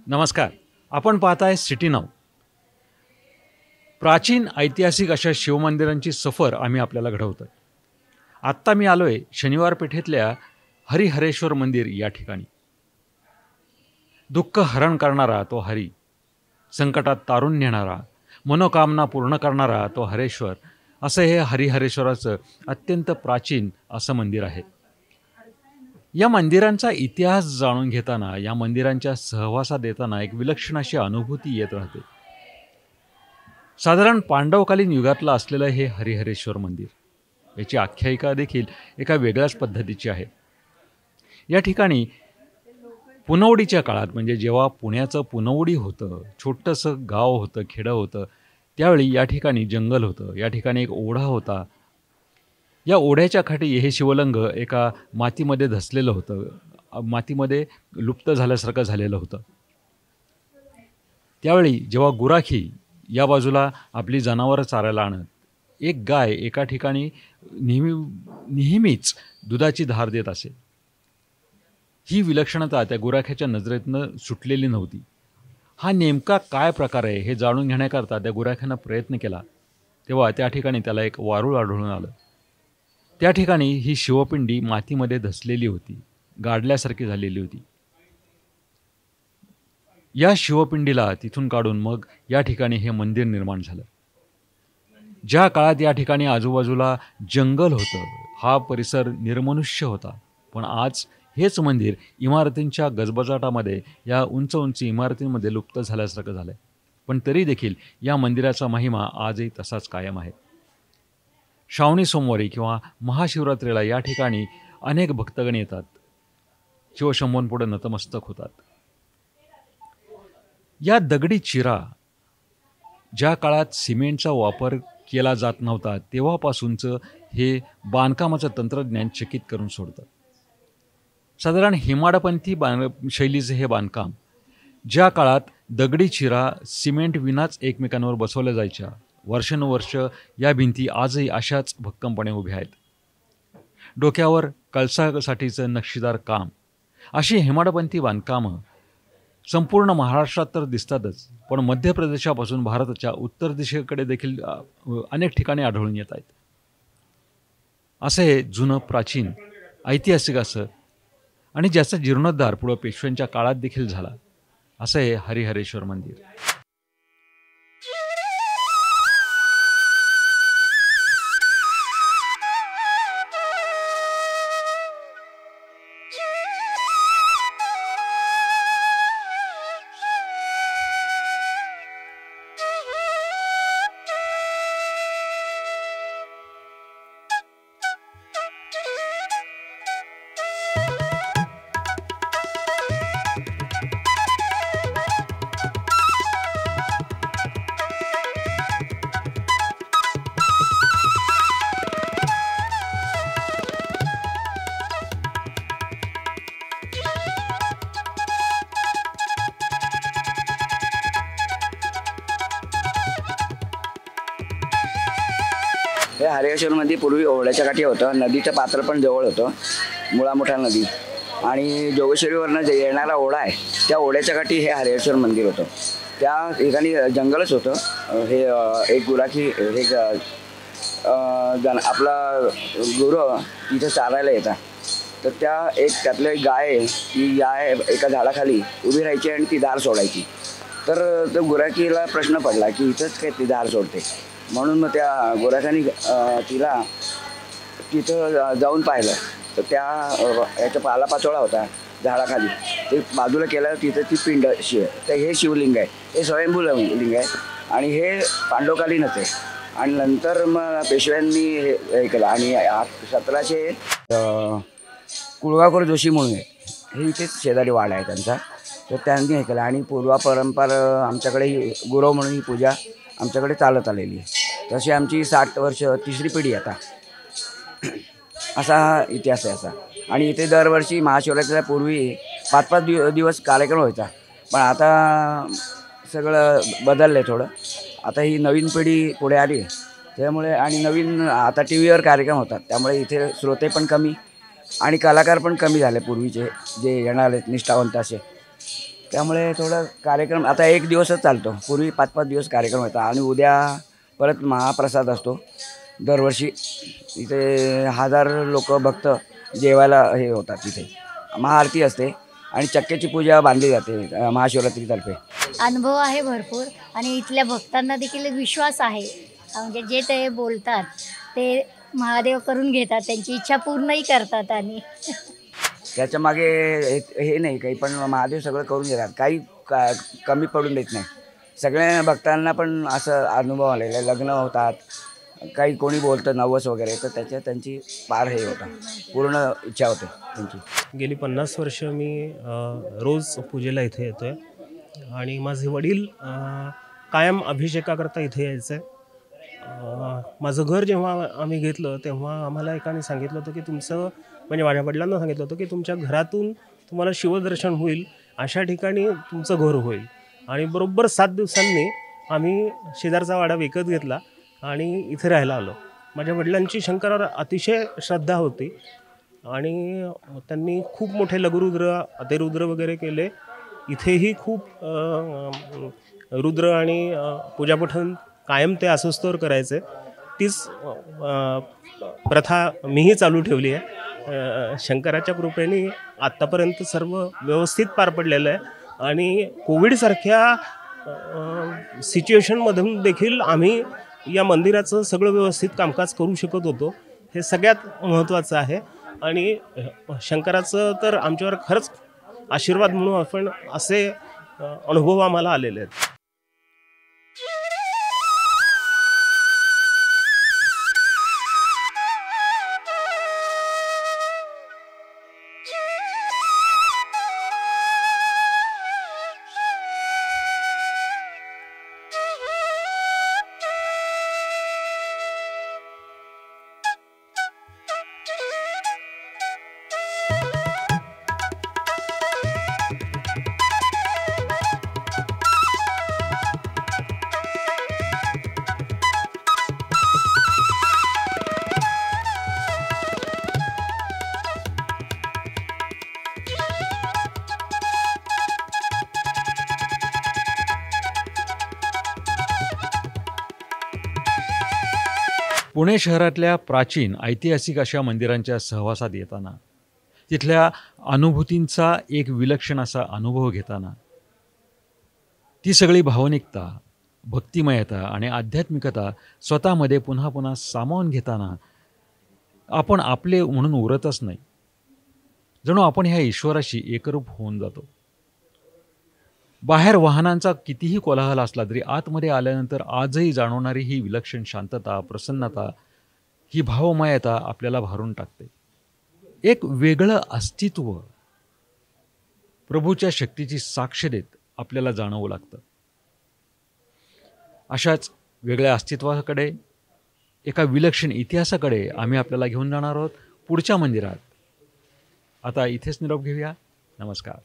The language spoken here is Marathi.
नमस्कार. आपण पाहताय सिटी नाऊ. प्राचीन ऐतिहासिक अशा शिवमंदिरांची सफर आम्ही आपल्याला घडवतोय. आत्ता मी आलोय शनिवार पेठेतल्या हरिहरेश्वर मंदिर या ठिकाणी. दुःख हरण करणारा तो हरी, संकटात तारून नेणारा, मनोकामना पूर्ण करणारा तो हरेश्वर, असं हे हरिहरेश्वराचं अत्यंत प्राचीन असं मंदिर आहे. या मंदिरांचा इतिहास जाणून घेताना, या मंदिरांच्या सहवासात येताना एक विलक्षण अशी अनुभूती येत राहते. साधारण पांडवकालीन युगातलं असलेलं हे हरिहरेश्वर मंदिर, याची आख्यायिका देखील एका वेगळ्याच पद्धतीची आहे. या ठिकाणी पुनवडीच्या काळात, म्हणजे जेव्हा पुण्याचं पुनवडी होतं, छोटंसं गाव होतं, खेडं होतं, त्यावेळी या ठिकाणी जंगल होतं. या ठिकाणी एक ओढा होता. या ओढ्याच्या काठी हे शिवलिंग एका मातीमध्ये धसलेलं होतं, मातीमध्ये लुप्त झाल्यासारखं झालेलं होतं. त्यावेळी जेव्हा गुराखी या बाजूला आपली जनावरं चारायला आणत, एक गाय एका ठिकाणी नेहमीच दुधाची धार देत असे. ही विलक्षणता त्या गुराख्याच्या नजरेतनं सुटलेली नव्हती. हा नेमका काय प्रकार आहे हे जाणून घेण्याकरता त्या गुराख्यानं प्रयत्न केला. तेव्हा त्या ठिकाणी त्याला एक वारूळ आढळून आलं. त्या ठिकाणी ही शिवपिंडी मातीमध्ये धसलेली होती, गाडल्यासारखी झालेली होती. या शिवपिंडीला तिथून काढून मग या ठिकाणी हे मंदिर निर्माण झालं. ज्या काळात या ठिकाणी आजूबाजूला जंगल होतं, हा परिसर निर्मनुष्य होता, पण आज हेच मंदिर इमारतींच्या गजबजाटामध्ये, या उंच उंच इमारतींमध्ये लुप्त झाल्यासारखं झालं आहे. पण तरी देखील या मंदिराचा महिमा आजही तसाच कायम आहे. श्रावणी सोमवारी किंवा महाशिवरात्रीला या ठिकाणी अनेक भक्तगण येतात, शिवशंभूंपुढे नतमस्तक होतात. या दगडी चिरा, ज्या काळात सिमेंटचा वापर केला जात नव्हता, तेव्हापासूनचं हे बांधकामाचं तंत्रज्ञान चकित करून सोडतं. साधारण हेमाडपंथी शैलीचं हे बांधकाम, ज्या काळात दगडी चिरा सिमेंट विनाच एकमेकांवर बसवल्या जायच्या, वर्षानुवर्ष या भिंती आजही अशाच भक्कमपणे उभ्या आहेत. डोक्यावर कळसासाठीचं नक्षीदार काम, अशी हेमाडपंथी बांधकामं संपूर्ण महाराष्ट्रात तर दिसतातच, पण मध्य प्रदेशापासून भारताच्या उत्तर दिशेकडे देखील अनेक ठिकाणी आढळून येत आहेत. असं हे जुनं प्राचीन ऐतिहासिक असं, आणि ज्याचा जीर्णोद्धार पुढं पेशव्यांच्या काळात देखील झाला, असं हे हरिहरेश्वर मंदिर. हे हरिहरेश्वरमध्ये पूर्वी ओढ्याच्या काठी होतं, नदीचं पात्र पण जवळ होतं, मुळामुठा नदी, आणि जोगेश्वरीवरनं जे येणारा ओढा आहे त्या ओढ्याच्या काठी हे हरिहरेश्वर मंदिर होतं. त्या ठिकाणी जंगलच होतं. हे एक गुराखी, एक आपला गुरु तिथे चारायला येतात, तर त्यातलं एक गाय आहे, ती गाय एका झाडाखाली उभी राहायची आणि ती धार सोडायची. तर तो गुराखीला प्रश्न पडला की इथंच काय ती धार सोडते, म्हणून मग त्या गोराखाने तिला तिथं जाऊन पाहिलं, तर याचा पालापाचोळा होता झाडाखाली, ते बाजूला केलं, तिथं ती पिंड तर हे शिवलिंग आहे, हे स्वयंभू लिंग आहे, आणि हे पांडवकालीनच आहे. आणि नंतर मग पेशव्यांनी हे केलं, आणि 1700 कुळगावकर जोशी म्हणून हे इथेच शेजारी वाडा आहे त्यांचा, तर त्यांनी हे केलं. आणि पूर्वा परंपरा आमच्याकडे गुरव म्हणून ही पूजा आमच्याकडे चालत आलेली आहे. तशी आमची 60 वर्ष तिसरी पिढी आता, असा हा इतिहास आहे असा. आणि इथे दरवर्षी महाशिवरात्रीच्या पूर्वी 5-5 दिवस कार्यक्रम व्हायचा, पण आता सगळं बदललं आहे थोडं. आता ही नवीन पिढी पुढे आली त्यामुळे, आणि नवीन आता टी व्हीवर कार्यक्रम होतात, त्यामुळे इथे श्रोते पण कमी आणि कलाकार पण कमी झाले पूर्वीचे जे येणारे निष्ठावंत असे. त्यामुळे थोडं कार्यक्रम आता एक दिवसच चालतो. पूर्वी 5-5 दिवस कार्यक्रम होता आणि उद्या परत महाप्रसाद असतो. दरवर्षी इथे 1000 लोक भक्त जेवायला हे होतात. तिथे महाआरती असते आणि चक्क्याची पूजा बांधली जाते महाशिवरात्रीतर्फे. अनुभव आहे भरपूर आणि इथल्या भक्तांना देखील विश्वास आहे. म्हणजे जे ते बोलतात ते महादेव करून घेतात, त्यांची इच्छा पूर्णही करतात. आणि त्याच्या मागे हे नाही काही, पण महादेव सगळं करून घेतात. काही कमी पडून देत नाही. सगळ्या भक्तांना पण असं अनुभव आलेला आहे. लग्न होतात, काही कोणी बोलतं नवस वगैरे, तर त्यांची पार हे होतं, पूर्ण इच्छा होते त्यांची. गेली 50 वर्ष मी रोज पूजेला इथे येतो आहे आणि माझे वडील कायम अभिषेकाकरता इथे यायचे. माझं घर जेव्हा आम्ही घेतलं तेव्हा आम्हाला एकाने सांगितलं होतं की तुमचं, म्हणजे माझ्या वडिलांना सांगितलं होतं की तुमच्या घरातून तुम्हाला शिवदर्शन होईल अशा ठिकाणी तुमचं घर होईल. आणि बरोबर 7 दिवसांनी आम्ही शेजारचा वाडा विकत घेतला आणि इथे राहायला आलो. माझ्या वडिलांची शंकरावर अतिशय श्रद्धा होती आणि त्यांनी खूप मोठे लघुरुद्र, अतिरुद्र वगैरे केले. इथेही खूप रुद्र आणि पूजापठण कायम ते अस्वस्थवर करायचे. तीच प्रथा मीही चालू ठेवली आहे. शंकराच्या कृपेने आत्तापर्यंत सर्व व्यवस्थित पार पडलेलं आहे आणि कोविडसारख्या सिच्युएशनमधून देखील आम्ही या मंदिराचं सगळं व्यवस्थित कामकाज करू शकत होतो. हे सगळ्यात महत्त्वाचं आहे आणि शंकराचं तर आमच्यावर खरंच आशीर्वाद म्हणून आपण असे अनुभव आम्हाला आलेले आहेत. पुणे शहरातल्या प्राचीन ऐतिहासिक अशा मंदिरांच्या सहवासात येताना, तिथल्या अनुभूतींचा एक विलक्षण असा अनुभव घेताना, ती सगळी भावनिकता, भक्तिमयता आणि आध्यात्मिकता स्वतःमध्ये पुन्हा पुन्हा सामावून घेताना आपण आपले म्हणून उरतच नाही. जणू आपण ह्या ईश्वराशी एकरूप होऊन जातो. बाहेर वाहनांचा कितीही कोलाहल असला तरी आतमध्ये आल्यानंतर आजही जाणवणारी ही विलक्षण शांतता, प्रसन्नता, ही भावमयता आपल्याला भारून टाकते. एक वेगळं अस्तित्व प्रभूच्या शक्तीची साक्ष देत आपल्याला जाणवू लागतं. अशाच वेगळ्या अस्तित्वाकडे, एका विलक्षण इतिहासाकडे आम्ही आपल्याला घेऊन जाणार आहोत पुढच्या मंदिरात. आता इथेच निरोप घेऊया. नमस्कार.